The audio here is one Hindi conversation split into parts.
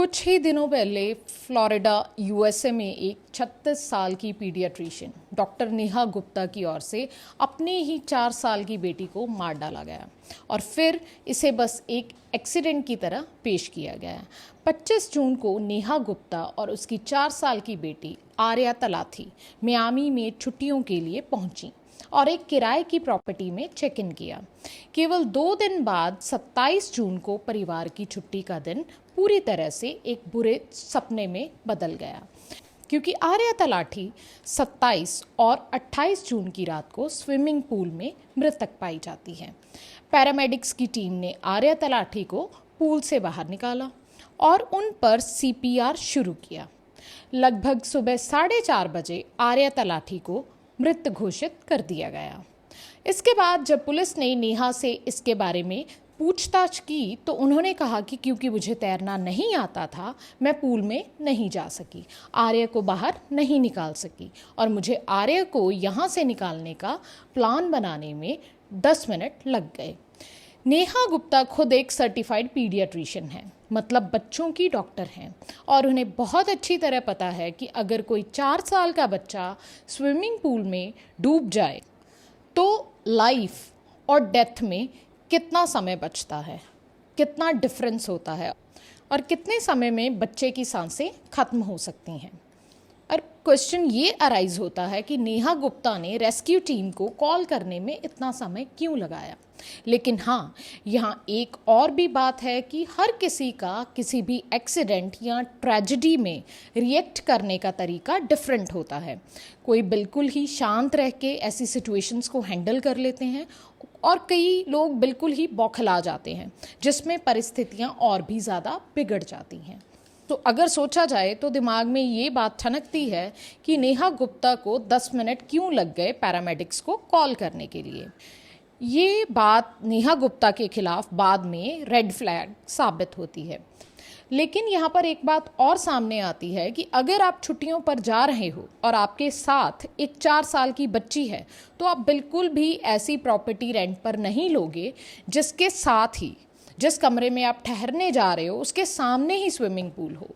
कुछ ही दिनों पहले फ्लोरिडा यूएसए में एक 36 साल की पीडियाट्रिशियन डॉक्टर नेहा गुप्ता की ओर से अपने ही 4 साल की बेटी को मार डाला गया और फिर इसे बस एक एक्सीडेंट की तरह पेश किया गया। 25 जून को नेहा गुप्ता और उसकी 4 साल की बेटी आर्या तलाथी मियामी में छुट्टियों के लिए पहुंची और एक किराए की प्रॉपर्टी में चेक इन किया। केवल 2 दिन बाद 27 जून को परिवार की छुट्टी का दिन पूरी तरह से एक बुरे सपने में बदल गया, क्योंकि आर्या तलाठी 27 और 28 जून की रात को स्विमिंग पूल में मृतक पाई जाती है। पैरामेडिक्स की टीम ने आर्या तलाठी को पूल से बाहर निकाला और उन पर सीपीआर शुरू किया। लगभग सुबह 4:30 बजे आर्या तलाठी को मृत घोषित कर दिया गया। इसके बाद जब पुलिस ने नेहा से इसके बारे में पूछताछ की तो उन्होंने कहा कि क्योंकि मुझे तैरना नहीं आता था, मैं पूल में नहीं जा सकी, आर्या को बाहर नहीं निकाल सकी और मुझे आर्या को यहाँ से निकालने का प्लान बनाने में 10 मिनट लग गए। नेहा गुप्ता खुद एक सर्टिफाइड पीडियाट्रिशियन है, मतलब बच्चों की डॉक्टर हैं, और उन्हें बहुत अच्छी तरह पता है कि अगर कोई 4 साल का बच्चा स्विमिंग पूल में डूब जाए तो लाइफ और डेथ में कितना समय बचता है, कितना डिफरेंस होता है और कितने समय में बच्चे की सांसें खत्म हो सकती हैं। और क्वेश्चन ये अराइज होता है कि नेहा गुप्ता ने रेस्क्यू टीम को कॉल करने में इतना समय क्यों लगाया। लेकिन हाँ, यहाँ एक और भी बात है कि हर किसी का किसी भी एक्सीडेंट या ट्रेजेडी में रिएक्ट करने का तरीका डिफरेंट होता है। कोई बिल्कुल ही शांत रह के ऐसी सिचुएशंस को हैंडल कर लेते हैं और कई लोग बिल्कुल ही बौखला जाते हैं, जिसमें परिस्थितियाँ और भी ज़्यादा बिगड़ जाती हैं। तो अगर सोचा जाए तो दिमाग में ये बात ठनकती है कि नेहा गुप्ता को 10 मिनट क्यों लग गए पैरामेडिक्स को कॉल करने के लिए। ये बात नेहा गुप्ता के खिलाफ बाद में रेड फ्लैग साबित होती है। लेकिन यहाँ पर एक बात और सामने आती है कि अगर आप छुट्टियों पर जा रहे हो और आपके साथ एक 4 साल की बच्ची है, तो आप बिल्कुल भी ऐसी प्रॉपर्टी रेंट पर नहीं लोगे जिसके साथ ही जिस कमरे में आप ठहरने जा रहे हो उसके सामने ही स्विमिंग पूल हो।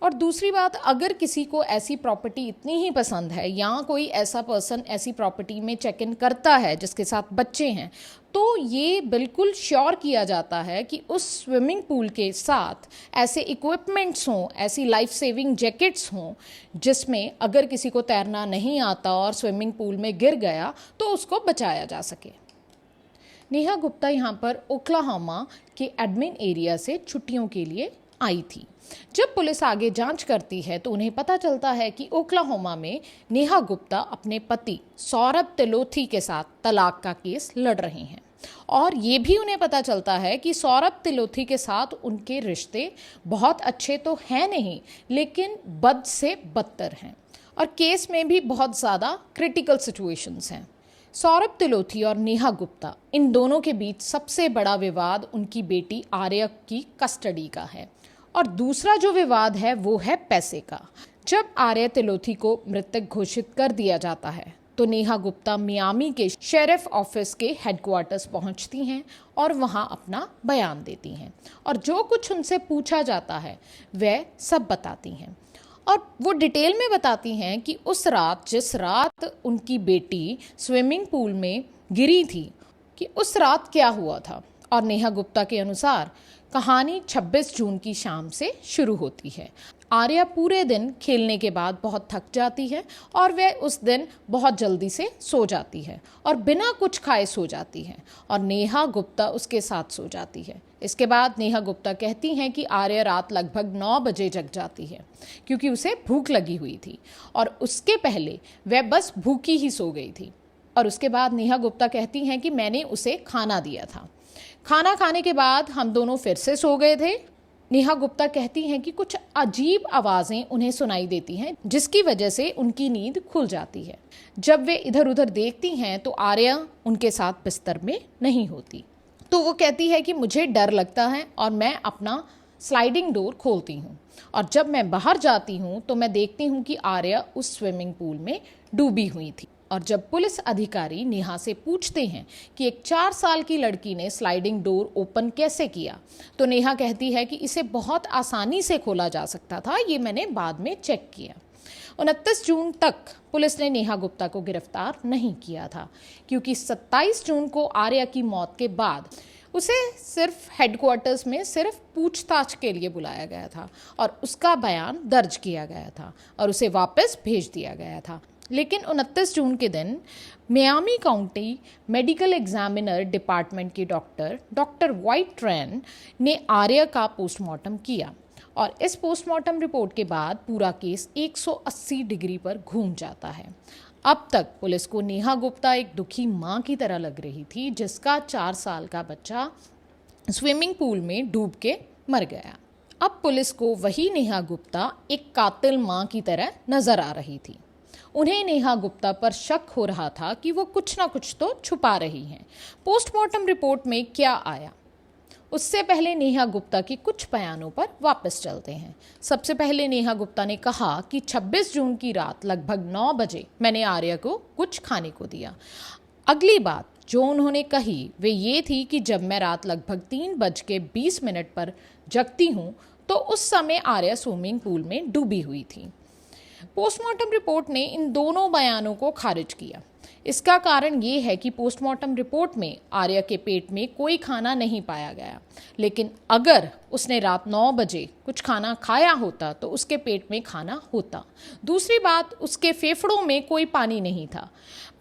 और दूसरी बात, अगर किसी को ऐसी प्रॉपर्टी इतनी ही पसंद है या कोई ऐसा पर्सन ऐसी प्रॉपर्टी में चेक इन करता है जिसके साथ बच्चे हैं, तो ये बिल्कुल श्योर किया जाता है कि उस स्विमिंग पूल के साथ ऐसे इक्विपमेंट्स हों, ऐसी लाइफ सेविंग जैकेट्स हों जिसमें अगर किसी को तैरना नहीं आता और स्विमिंग पूल में गिर गया तो उसको बचाया जा सके। नेहा गुप्ता यहाँ पर ओक्लाहोमा के एडमिन एरिया से छुट्टियों के लिए आई थी। जब पुलिस आगे जांच करती है तो उन्हें पता चलता है कि ओक्लाहोमा में नेहा गुप्ता अपने पति सौरभ तिलोथी के साथ तलाक का केस लड़ रहे हैं, और ये भी उन्हें पता चलता है कि सौरभ तिलोथी के साथ उनके रिश्ते बहुत अच्छे तो हैं नहीं, लेकिन बद से बदतर हैं और केस में भी बहुत ज़्यादा क्रिटिकल सिचुएशंस हैं। सौरभ तिलोथी और नेहा गुप्ता, इन दोनों के बीच सबसे बड़ा विवाद उनकी बेटी आर्या की कस्टडी का है, और दूसरा जो विवाद है वो है पैसे का। जब आर्या तिलोथी को मृतक घोषित कर दिया जाता है तो नेहा गुप्ता मियामी के शेरिफ ऑफिस के हेडक्वार्टर्स पहुंचती हैं और वहां अपना बयान देती हैं, और जो कुछ उनसे पूछा जाता है वह सब बताती हैं। और वो डिटेल में बताती हैं कि उस रात, जिस रात उनकी बेटी स्विमिंग पूल में गिरी थी, कि उस रात क्या हुआ था। और नेहा गुप्ता के अनुसार कहानी 26 जून की शाम से शुरू होती है। आर्या पूरे दिन खेलने के बाद बहुत थक जाती है और वह उस दिन बहुत जल्दी से सो जाती है और बिना कुछ खाए सो जाती है, और नेहा गुप्ता उसके साथ सो जाती है। इसके बाद नेहा गुप्ता कहती हैं कि आर्या रात लगभग 9 बजे जग जाती है क्योंकि उसे भूख लगी हुई थी, और उसके पहले वह बस भूखी ही सो गई थी। और उसके बाद नेहा गुप्ता कहती हैं कि मैंने उसे खाना दिया था, खाना खाने के बाद हम दोनों फिर से सो गए थे। नेहा गुप्ता कहती हैं कि कुछ अजीब आवाज़ें उन्हें सुनाई देती हैं जिसकी वजह से उनकी नींद खुल जाती है। जब वे इधर उधर देखती हैं तो आर्या उनके साथ बिस्तर में नहीं होती, तो वो कहती है कि मुझे डर लगता है और मैं अपना स्लाइडिंग डोर खोलती हूँ, और जब मैं बाहर जाती हूँ तो मैं देखती हूँ कि आर्या उस स्विमिंग पूल में डूबी हुई थी। और जब पुलिस अधिकारी नेहा से पूछते हैं कि एक 4 साल की लड़की ने स्लाइडिंग डोर ओपन कैसे किया, तो नेहा कहती है कि इसे बहुत आसानी से खोला जा सकता था, ये मैंने बाद में चेक किया। 29 जून तक पुलिस ने नेहा गुप्ता को गिरफ्तार नहीं किया था, क्योंकि 27 जून को आर्या की मौत के बाद उसे सिर्फ हेडक्वार्टर्स में सिर्फ पूछताछ के लिए बुलाया गया था और उसका बयान दर्ज किया गया था और उसे वापस भेज दिया गया था। लेकिन 29 जून के दिन Miami county medical examiner department के डॉक्टर वाइट ट्रेन ने आर्या का पोस्टमार्टम किया और इस पोस्टमार्टम रिपोर्ट के बाद पूरा केस 180 डिग्री पर घूम जाता है। अब तक पुलिस को नेहा गुप्ता एक दुखी मां की तरह लग रही थी, जिसका 4 साल का बच्चा स्विमिंग पूल में डूब के मर गया। अब पुलिस को वही नेहा गुप्ता एक कातिल मां की तरह नजर आ रही थी। उन्हें नेहा गुप्ता पर शक हो रहा था कि वो कुछ ना कुछ तो छुपा रही हैं। पोस्टमार्टम रिपोर्ट में क्या आया, उससे पहले नेहा गुप्ता के कुछ बयानों पर वापस चलते हैं। सबसे पहले नेहा गुप्ता ने कहा कि 26 जून की रात लगभग 9 बजे मैंने आर्या को कुछ खाने को दिया। अगली बात जो उन्होंने कही वे ये थी कि जब मैं रात लगभग 3:20 पर जगती हूँ तो उस समय आर्या स्विमिंग पूल में डूबी हुई थी। पोस्टमार्टम रिपोर्ट ने इन दोनों बयानों को खारिज किया। इसका कारण ये है कि पोस्टमार्टम रिपोर्ट में आर्या के पेट में कोई खाना नहीं पाया गया, लेकिन अगर उसने रात 9 बजे कुछ खाना खाया होता तो उसके पेट में खाना होता। दूसरी बात, उसके फेफड़ों में कोई पानी नहीं था।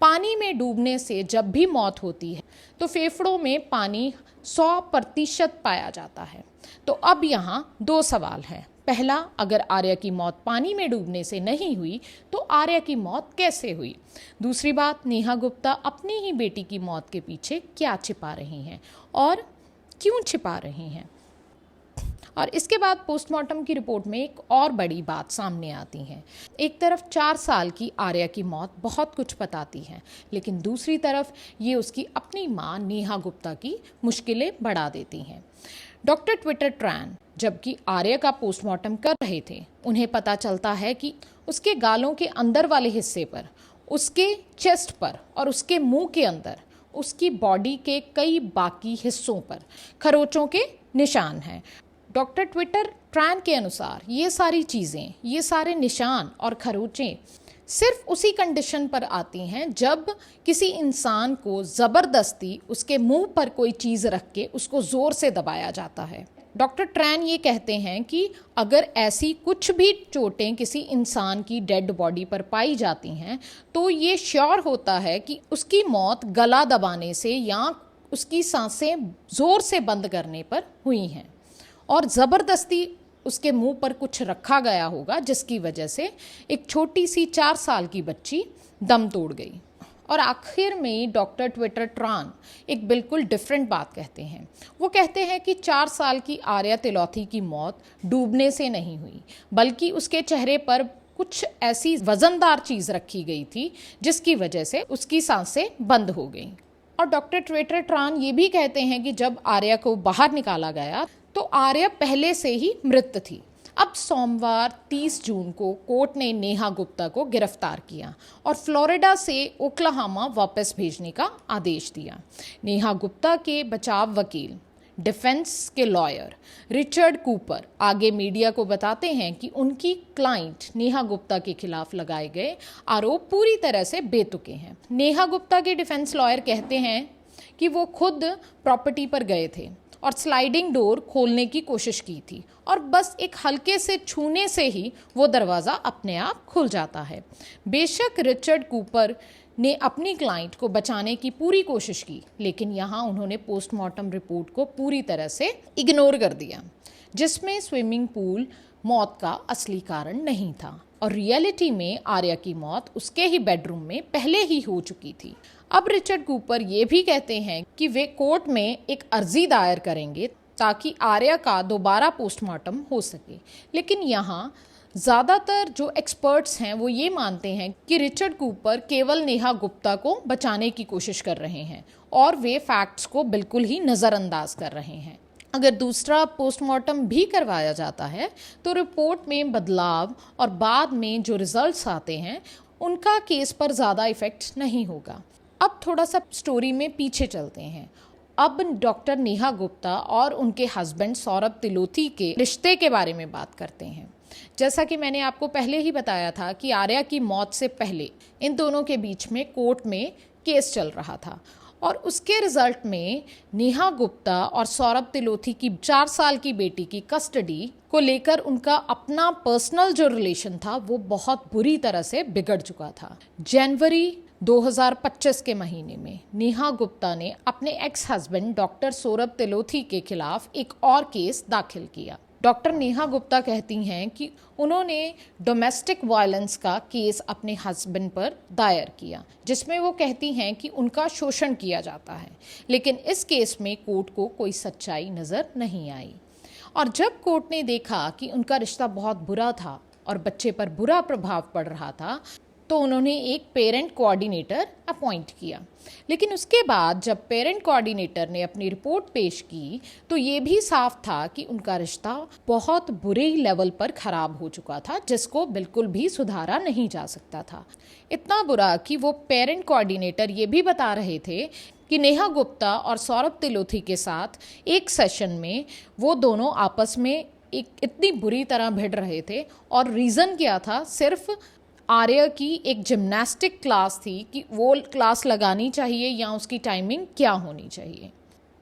पानी में डूबने से जब भी मौत होती है तो फेफड़ों में पानी 100% पाया जाता है। तो अब यहाँ 2 सवाल हैं। पहला, अगर आर्या की मौत पानी में डूबने से नहीं हुई तो आर्या की मौत कैसे हुई? दूसरी बात, नेहा गुप्ता अपनी ही बेटी की मौत के पीछे क्या छिपा रही हैं और क्यों छिपा रही हैं? और इसके बाद पोस्टमार्टम की रिपोर्ट में एक और बड़ी बात सामने आती है। एक तरफ 4 साल की आर्या की मौत बहुत कुछ बताती है, लेकिन दूसरी तरफ ये उसकी अपनी मां नेहा गुप्ता की मुश्किलें बढ़ा देती हैं। डॉक्टर ट्विटर ट्रैन जबकि आर्या का पोस्टमार्टम कर रहे थे, उन्हें पता चलता है कि उसके गालों के अंदर वाले हिस्से पर, उसके चेस्ट पर और उसके मुंह के अंदर, उसकी बॉडी के कई बाकी हिस्सों पर खरोचों के निशान हैं। डॉक्टर ट्विटर ट्रैन के अनुसार ये सारी चीज़ें, ये सारे निशान और खरोचें सिर्फ उसी कंडीशन पर आती हैं जब किसी इंसान को ज़बरदस्ती उसके मुंह पर कोई चीज़ रख के उसको ज़ोर से दबाया जाता है। डॉक्टर ट्रैन ये कहते हैं कि अगर ऐसी कुछ भी चोटें किसी इंसान की डेड बॉडी पर पाई जाती हैं तो ये श्योर होता है कि उसकी मौत गला दबाने से या उसकी सांसें ज़ोर से बंद करने पर हुई हैं और ज़बरदस्ती उसके मुंह पर कुछ रखा गया होगा, जिसकी वजह से एक छोटी सी 4 साल की बच्ची दम तोड़ गई। और आखिर में डॉक्टर ट्विटर ट्रान एक बिल्कुल डिफरेंट बात कहते हैं। वो कहते हैं कि 4 साल की आर्या तिलौथी की मौत डूबने से नहीं हुई, बल्कि उसके चेहरे पर कुछ ऐसी वजनदार चीज़ रखी गई थी जिसकी वजह से उसकी सांसें बंद हो गईं। और डॉक्टर ट्विटर ट्रान ये भी कहते हैं कि जब आर्या को बाहर निकाला गया तो आर्या पहले से ही मृत थी। अब सोमवार 30 जून को कोर्ट ने नेहा गुप्ता को गिरफ्तार किया और फ्लोरिडा से ओक्लाहोमा वापस भेजने का आदेश दिया। नेहा गुप्ता के बचाव वकील, डिफेंस के लॉयर रिचर्ड कूपर आगे मीडिया को बताते हैं कि उनकी क्लाइंट नेहा गुप्ता के खिलाफ लगाए गए आरोप पूरी तरह से बेतुके हैं। नेहा गुप्ता के डिफेंस लॉयर कहते हैं कि वो खुद प्रॉपर्टी पर गए थे और स्लाइडिंग डोर खोलने की कोशिश की थी और बस एक हल्के से छूने से ही वो दरवाज़ा अपने आप खुल जाता है। बेशक रिचर्ड कूपर ने अपनी क्लाइंट को बचाने की पूरी कोशिश की, लेकिन यहाँ उन्होंने पोस्टमार्टम रिपोर्ट को पूरी तरह से इग्नोर कर दिया, जिसमें स्विमिंग पूल मौत का असली कारण नहीं था और रियलिटी में आर्या की मौत उसके ही बेडरूम में पहले ही हो चुकी थी। अब रिचर्ड कूपर ये भी कहते हैं कि वे कोर्ट में एक अर्जी दायर करेंगे ताकि आर्या का दोबारा पोस्टमार्टम हो सके, लेकिन यहाँ ज़्यादातर जो एक्सपर्ट्स हैं वो ये मानते हैं कि रिचर्ड कूपर केवल नेहा गुप्ता को बचाने की कोशिश कर रहे हैं और वे फैक्ट्स को बिल्कुल ही नज़रअंदाज कर रहे हैं। अगर दूसरा पोस्टमार्टम भी करवाया जाता है तो रिपोर्ट में बदलाव और बाद में जो रिजल्ट्स आते हैं उनका केस पर ज़्यादा इफेक्ट नहीं होगा। अब थोड़ा सा स्टोरी में पीछे चलते हैं। अब डॉक्टर नेहा गुप्ता और उनके हस्बैंड सौरभ तिलोथी के रिश्ते के बारे में बात करते हैं। जैसा कि मैंने आपको पहले ही बताया था कि आर्या की मौत से पहले इन दोनों के बीच में कोर्ट में केस चल रहा था और उसके रिजल्ट में नेहा गुप्ता और सौरभ तिलोथी की 4 साल की बेटी की कस्टडी को लेकर उनका अपना पर्सनल जो रिलेशन था वो बहुत बुरी तरह से बिगड़ चुका था। जनवरी 2025 के महीने में नेहा गुप्ता ने अपने एक्स हस्बैंड डॉक्टर सौरभ तिलोथी के खिलाफ एक और केस दाखिल किया। डॉक्टर नेहा गुप्ता कहती हैं कि उन्होंने डोमेस्टिक वायलेंस का केस अपने हस्बैंड पर दायर किया, जिसमें वो कहती हैं कि उनका शोषण किया जाता है, लेकिन इस केस में कोर्ट को कोई सच्चाई नज़र नहीं आई। और जब कोर्ट ने देखा कि उनका रिश्ता बहुत बुरा था और बच्चे पर बुरा प्रभाव पड़ रहा था, तो उन्होंने एक पेरेंट कोऑर्डिनेटर अपॉइंट किया। लेकिन उसके बाद जब पेरेंट कोऑर्डिनेटर ने अपनी रिपोर्ट पेश की तो ये भी साफ था कि उनका रिश्ता बहुत बुरे लेवल पर खराब हो चुका था, जिसको बिल्कुल भी सुधारा नहीं जा सकता था। इतना बुरा कि वो पेरेंट कोऑर्डिनेटर ये भी बता रहे थे कि नेहा गुप्ता और सौरभ तिलोथी के साथ एक सेशन में वो दोनों आपस में एक इतनी बुरी तरह भिड़ रहे थे और रीज़न क्या था, सिर्फ आर्या की एक जिम्नास्टिक क्लास थी कि वो क्लास लगानी चाहिए या उसकी टाइमिंग क्या होनी चाहिए।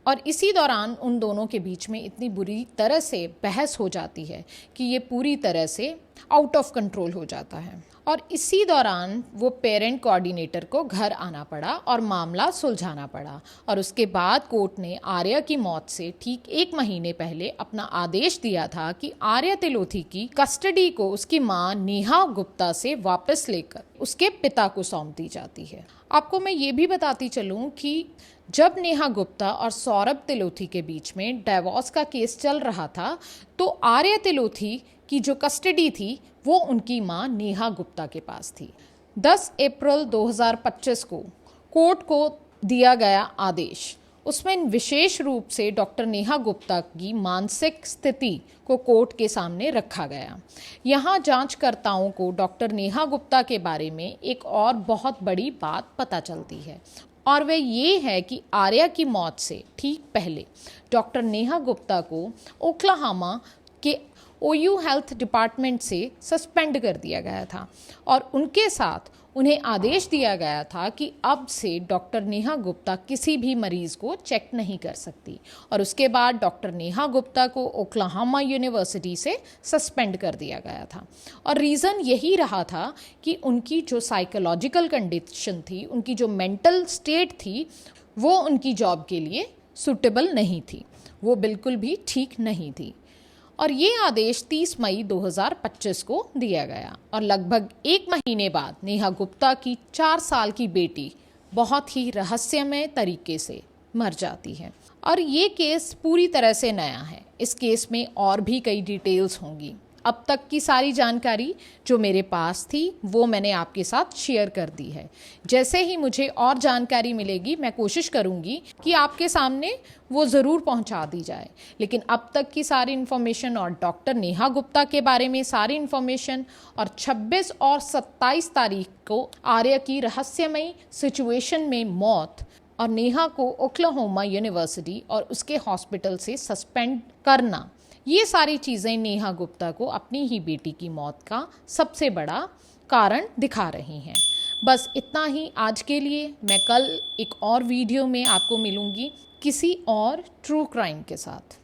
और इसी दौरान उन दोनों के बीच में इतनी बुरी तरह से बहस हो जाती है कि ये पूरी तरह से आउट ऑफ कंट्रोल हो जाता है। और इसी दौरान वो पेरेंट कोऑर्डिनेटर को घर आना पड़ा और मामला सुलझाना पड़ा। और उसके बाद कोर्ट ने आर्या की मौत से ठीक 1 महीने पहले अपना आदेश दिया था कि आर्या तिलोथी की कस्टडी को उसकी मां नेहा गुप्ता से वापस लेकर उसके पिता को सौंप दी जाती है। आपको मैं ये भी बताती चलूँ कि जब नेहा गुप्ता और सौरभ तिलोथी के बीच में डिवोर्स का केस चल रहा था तो आर्या तिलोथी की जो कस्टडी थी वो उनकी मां नेहा गुप्ता के पास थी। 10 अप्रैल 2025 को कोर्ट को दिया गया आदेश, उसमें विशेष रूप से डॉक्टर नेहा गुप्ता की मानसिक स्थिति को कोर्ट के सामने रखा गया। यहाँ जांचकर्ताओं को डॉक्टर नेहा गुप्ता के बारे में एक और बहुत बड़ी बात पता चलती है और वह ये है कि आर्या की मौत से ठीक पहले डॉक्टर नेहा गुप्ता को ओक्लाहोमा के ओयू हेल्थ डिपार्टमेंट से सस्पेंड कर दिया गया था और उनके साथ उन्हें आदेश दिया गया था कि अब से डॉक्टर नेहा गुप्ता किसी भी मरीज़ को चेक नहीं कर सकती। और उसके बाद डॉक्टर नेहा गुप्ता को ओक्लाहोमा यूनिवर्सिटी से सस्पेंड कर दिया गया था और रीज़न यही रहा था कि उनकी जो साइकोलॉजिकल कंडीशन थी, उनकी जो मेंटल स्टेट थी, वो उनकी जॉब के लिए सूटेबल नहीं थी, वो बिल्कुल भी ठीक नहीं थी। और ये आदेश 30 मई 2025 को दिया गया और लगभग 1 महीने बाद नेहा गुप्ता की 4 साल की बेटी बहुत ही रहस्यमय तरीके से मर जाती है। और ये केस पूरी तरह से नया है, इस केस में और भी कई डिटेल्स होंगी। अब तक की सारी जानकारी जो मेरे पास थी वो मैंने आपके साथ शेयर कर दी है। जैसे ही मुझे और जानकारी मिलेगी मैं कोशिश करूंगी कि आपके सामने वो ज़रूर पहुंचा दी जाए। लेकिन अब तक की सारी इन्फॉर्मेशन और डॉक्टर नेहा गुप्ता के बारे में सारी इन्फॉर्मेशन और 26 और 27 तारीख को आर्या की रहस्यमयी सिचुएशन में मौत और नेहा को ओक्लाहोमा यूनिवर्सिटी और उसके हॉस्पिटल से सस्पेंड करना, ये सारी चीज़ें नेहा गुप्ता को अपनी ही बेटी की मौत का सबसे बड़ा कारण दिखा रही हैं। बस इतना ही आज के लिए। मैं कल एक और वीडियो में आपको मिलूंगी किसी और ट्रू क्राइम के साथ।